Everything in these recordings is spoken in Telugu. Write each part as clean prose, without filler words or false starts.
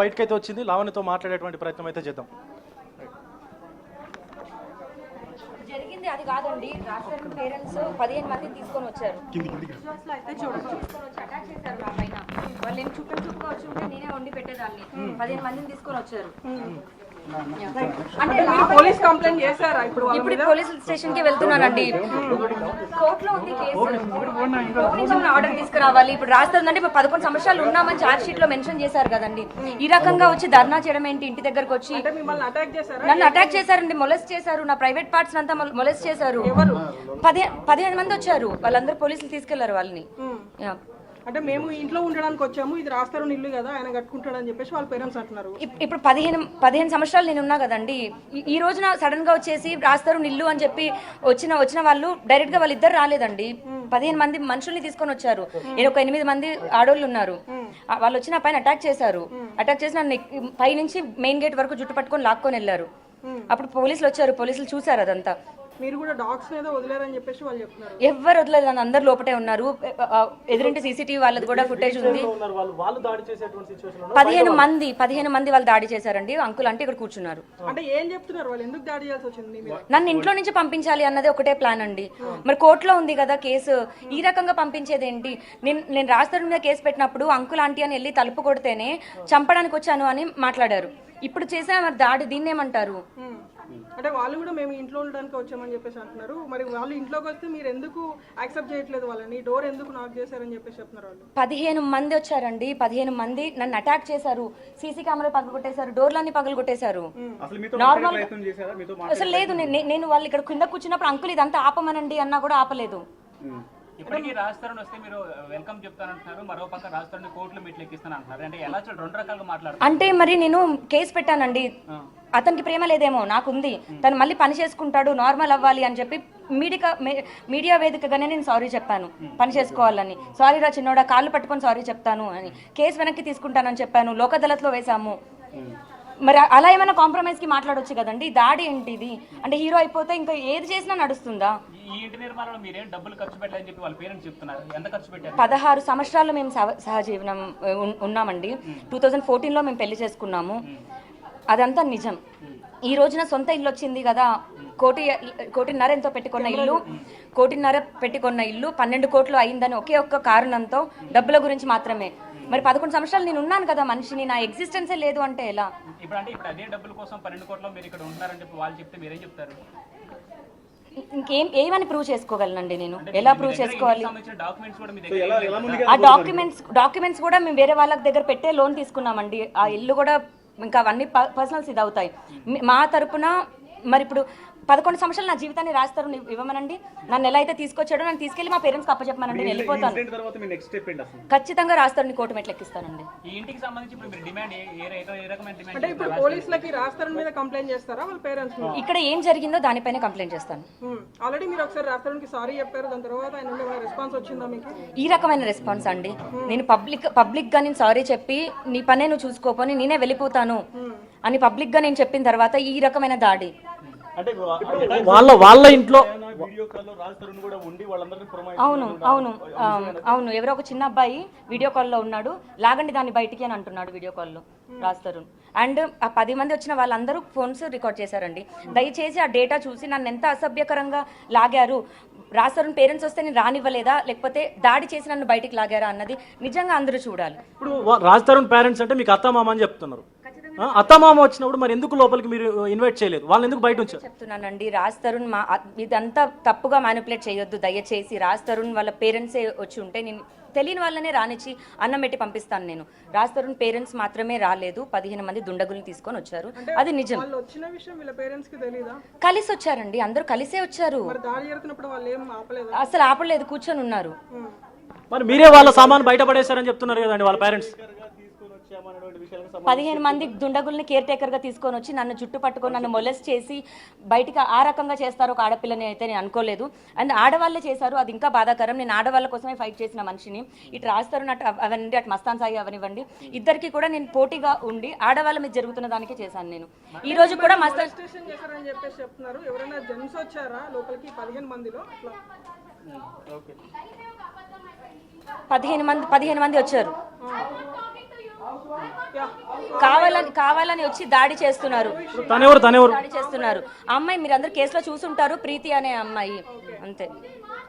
బయటకైతే వచ్చింది. లావణ్యతో మాట్లాడేటువంటి ప్రయత్నం అయితే చేద్దాం. జరిగింది అది కాదండి. రాష్ట్రం పేరెంట్స్ 15 మందిని తీసుకొని వచ్చారు. అటాక్ చేశారు నా పైన. వాళ్ళు ఏం చుట్టుగా వచ్చి ఉంటే నేనే వండి పెట్టేదాన్ని. 15 మందిని తీసుకొని వచ్చారు. అంటే పోలీస్ కంప్లైంట్ చేశారా? ఇప్పుడు పోలీస్ స్టేషన్ కి వెళ్తున్నానండి. కోర్టులో ఉంది కేసు. ఆర్డర్ తీసుకురావాలి. ఇప్పుడు రాస్తుందంటే ఇప్పుడు 11 సంవత్సరాలు ఉన్నామని చార్జ్ షీట్ లో మెన్షన్ చేశారు కదండి. ఈ రకంగా వచ్చి ధర్నా చేయడం ఏంటి? ఇంటి దగ్గరకు వచ్చి నన్ను అటాక్ చేశారండి. మొలెస్ట్ చేశారు. నా ప్రైవేట్ పార్ట్స్ అంతా మొలెస్ట్ చేశారు. 15 మంది వచ్చారు. వాళ్ళందరూ పోలీసులు తీసుకెళ్లారు వాళ్ళని. అంటే మేము ఇంట్లో ఉండడానికి వచ్చాము, ఇది రాస్తారు ఇల్లు కదా, ఆయన కట్టుకుంటాడని చెప్పేసి వాళ్ళ పేరెంట్స్ అంటున్నారు. ఇప్పుడు 15 సంవత్సరాలు నేను ఉన్నా కదండి. ఈ రోజున సడన్ గా వచ్చేసి రాస్తారు ఇల్లు అని చెప్పి వచ్చిన వాళ్ళు డైరెక్ట్ గా వాళ్ళిద్దరు రాలేదండి. 15 మంది మనుషుల్ని తీసుకొని వచ్చారు. ఒక 8 మంది ఆడోళ్ళు ఉన్నారు. వాళ్ళు వచ్చి నా పైన అటాక్ చేశారు. అటాక్ చేసి నన్ను పై నుంచి మెయిన్ గేట్ వరకు జుట్టు పట్టుకొని లాక్కొని వెళ్ళారు. అప్పుడు పోలీసులు వచ్చారు. పోలీసులు చూసారు అదంతా. మీరు కూడా డాగ్స్ ఏదో వదిలేరని చెప్పేసి వాళ్ళు చెప్తున్నారు. ఎవరు వదలేదు, అందరు లోపటే ఉన్నారు. ఎదురింటి సీసీటీవీ వాళ్ళది కూడా ఫుటేజ్ ఉంది. 15 మంది వాళ్ళు దాడి చేశారండి. అంకుల్ అంటే ఇక్కడ కూర్చున్నారు. అంటే ఏం చెప్తున్నారు వాళ్ళు? ఎందుకు దాడి చేయాల్సి వచ్చింది? నన్ను ఇంట్లో నుంచి పంపించాలి అన్నది ఒకటే ప్లాన్ అండి. మరి కోర్టులో ఉంది కదా కేసు. ఈ రకంగా పంపించేది ఏంటి? నేను రాష్ట్రం మీద కేసు పెట్టినప్పుడు అంకుల్ ఆంటీ అని వెళ్ళి తలుపు కొడితేనే చంపడానికి వచ్చాను అని మాట్లాడారు. ఇప్పుడు చేసే మరి దాడి దీన్ని ఏమంటారు? అంటే వాళ్ళు కూడా మేము ఇంట్లో ఉండడానికి వచ్చామని చెప్పేసి అంటున్నారు. మరి వాళ్ళు ఇంట్లోకి వస్తే మీరు ఎందుకు యాక్సెప్ట్ చేయట్లేదు వాళ్ళని? డోర్ ఎందుకు నాక్ చేశారని చెప్పేసి చెప్తున్నారు వాళ్ళు. 15 మంది వచ్చారండి. 15 మంది నన్ను అటాక్ చేశారు. సీసీ కెమెరా పగలు కొట్టేశారు. డోర్లన్నీ పగలు కొట్టేశారు. నార్మల్ అసలు లేదు. నేను వాళ్ళు ఇక్కడ కింద కూర్చున్నప్పుడు అంకుల్ ఇదంతా ఆపమనండి అన్నా కూడా ఆపలేదు. ఇప్పటికీ రాజస్థాన్ వస్తే మీరు వెల్కమ్ చెప్తానంటున్నారు, మరో పక్క రాజస్థాన్ కోర్టులో మీట్లు ఎక్కిస్తానంటున్నారు. అంటే ఎలా రెండు రకాలుగా మాట్లాడుతున్నారు? అంటే మరి నేను కేసు పెట్టానండి. అతనికి ప్రేమ లేదేమో, నాకుంది. తను మళ్ళీ పని చేసుకుంటాడు, నార్మల్ అవ్వాలి అని చెప్పి మీడియా వేదికగానే నేను సారీ చెప్పాను. పని చేసుకోవాలని. సారీ రా చిన్నోడా, కాళ్ళు పట్టుకొని సారీ చెప్తాను అని. కేసు వెనక్కి తీసుకుంటానని చెప్పాను. లోక్ అదాలత్లో వేసాము. మరి అలా ఏమైనా కాంప్రమైజ్ కి మాట్లాడొచ్చు కదండి. దాడి ఏంటి ఇది? అంటే హీరో అయిపోతే ఇంకా ఏది చేసినా నడుస్తుందా? ఈ ఇంటి నిర్మాణంలో మీరేం డబ్బులు ఖర్చు పెట్టాలని చెప్పి వాళ్ళ పేరెంట్స్ చెప్తున్నారు. ఎంత ఖర్చు పెట్టారు? 16 సంవత్సరాలు మేము సహజీవనం ఉన్నామండి. 2014లో మేము పెళ్లి చేసుకున్నాము. అదంతా నిజం. ఈ రోజున సొంత ఇల్లు వచ్చింది కదా. 1.5 ఎంతో పెట్టుకున్న ఇల్లు 12 కోట్లు అయిందని ఒకే ఒక్క కారణంతో, డబ్బుల గురించి మాత్రమే. మరి 11 సంవత్సరాలు నేను ఉన్నాను కదా మనిషిని, నా ఎగ్జిస్టెన్సే లేదు అంటే ఎలా? ఇప్పుడు అదే డబ్బుల కోసం 12 కోట్ల మీరు ఇక్కడ ఉంటారని చెప్పి వాళ్ళు చెప్తే మీరేం చెప్తారు? ఏమని ప్రూవ్ చేసుకోగలనండి నేను? ఎలా ప్రూవ్ చేసుకోవాలి? ఆ డాక్యుమెంట్స్ కూడా మేము వేరే వాళ్ళ దగ్గర పెట్టే లోన్ తీసుకున్నామండి. ఆ ఇల్లు కూడా ఇంకా అవన్నీ పర్సనల్స్ ఇది అవుతాయి మా తరపున. మరి ఇప్పుడు 11 సంవత్సరాలు నా జీవితాన్ని రాస్తారు ఇవ్వమనండి. నన్ను ఎలా అయితే తీసుకొచ్చాడో నన్ను తీసుకెళ్లి మా పేరెంట్స్కి అప్పచెప్పమనండి. నేను వెళ్ళిపోతాను. ఖచ్చితంగా రాస్తారు కోర్టు మెట్లు ఎక్కిస్తానండి. ఈ ఇంటికి సంబంధించి ఇప్పుడు డిమాండ్ అంటే ఇప్పుడు పోలీసులకి రాస్తారు మీద కంప్లైంట్ చేస్తారా వాళ్ళ పేరెంట్స్? ఇక్కడ ఏం జరిగిందో దానిపైన కంప్లైంట్ చేస్తాను. ఆల్రెడీ మీరు ఒకసారి రాస్తానికి సారీ చెప్పారు. దాని తర్వాత ఆయన నుండి రెస్పాన్స్ వచ్చిందా మీకు? ఈ రకమైన రెస్పాన్స్ అండి. నేను పబ్లిక్ గా నేను సారీ చెప్పి నీ పనే నువ్వు చూసుకోపోని నేనే వెళ్ళిపోతాను అని పబ్లిక్ గా నేను చెప్పిన తర్వాత ఈ రకమైన దాడి. అంటే వాళ్ళ ఇంట్లో అవును ఎవరో ఒక చిన్న అబ్బాయి వీడియో కాల్లో ఉన్నాడు. లాగండి దాన్ని బయటికి అని అంటున్నాడు వీడియో కాల్లో రాజ్ తరుణ్. అండ్ ఆ 10 మంది వచ్చిన వాళ్ళందరూ ఫోన్స్ రికార్డ్ చేశారండి. దయచేసి ఆ డేటా చూసి నన్ను ఎంత అసభ్యకరంగా లాగారు, రాజ్ తరుణ్ పేరెంట్స్ వస్తే నేను రానివ్వలేదా, లేకపోతే దాడి చేసి నన్ను బయటికి లాగారా అన్నది నిజంగా అందరూ చూడాలి. ఇప్పుడు రాజ్ తరుణ్ పేరెంట్స్ అంటే మీకు అత్తమామ అని చెప్తున్నారు. అత్తమామ వచ్చినప్పుడు మరి ఎందుకు లోపలికి మీరు ఇన్వైట్ చేయలేదు? వాళ్ళని ఎందుకు బయట ఉంచారు? చెప్తున్నానండి, రాజ్ తరుణ్ ఇదంతా తప్పుగా మ్యానిపులేట్ చేయొద్దు దయచేసి. రాజ్ తరుణ్ వాళ్ళ పేరెంట్సే వచ్చి ఉంటే నేను తెలియని వాళ్ళనే రానిచ్చి అన్నం పెట్టి పంపిస్తాను. నేను రాజ్ తరుణ్ పేరెంట్స్ మాత్రమే రాలేదు. 15 మంది దుండగుల్ని తీసుకొని వచ్చారు. అది నిజం. కలిసి వచ్చారండి, అందరూ కలిసే వచ్చారు. అసలు ఆపలేదు, కూర్చొని ఉన్నారు. మరి మీరే వాళ్ళ సామాన్ బయట పడేశారని చెప్తున్నారు కదండి వాళ్ళ పేరెంట్స్. 15 మంది దుండగుల్ని కేర్ టేకర్ గా తీసుకొని వచ్చి నన్ను జుట్టు పట్టుకొని నన్ను మొలెస్ట్ చేసి బయటికి ఆ రకంగా చేస్తారు ఒక ఆడపిల్లని అయితే నేను అనుకోలేదు. అండ్ ఆడవాళ్ళే చేశారు, అది ఇంకా బాధాకరం. నేను ఆడవాళ్ళ కోసమే ఫైట్ చేసిన మనిషిని. ఇటు రాస్తారు అవన్నీ, అటు మస్తాన్ సాయి అవనివ్వండి, ఇద్దరికి కూడా నేను పోటీగా ఉండి ఆడవాళ్ళ మీద జరుగుతున్న దానికే చేశాను. నేను ఈ రోజు కూడా మస్తాన్ 15 మంది వచ్చారు. కావాలని వచ్చి దాడి చేస్తున్నారు, తనెవరు దాడి చేస్తున్నారు. ఆ అమ్మాయి మీరు అందరు కేసులో చూసుంటారు, ప్రీతి అనే అమ్మాయి, అంతే.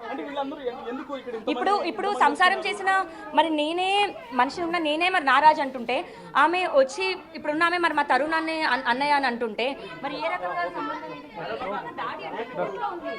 అంటే వీళ్ళందరూ ఎందుకు ఇక్కడ ఇప్పుడు సంసారం చేసిన మరి నేనే మనిషి ఉన్న నేనే మరి నారాజు అంటుంటే, ఆమె వచ్చి ఇప్పుడున్న ఆమె మరి మా తరుణ్ అన్నయ్య అని అంటుంటే మరి ఏ రకంగా సంబంధం ఇది? దాడి అంటే కోర్టులో ఉంది.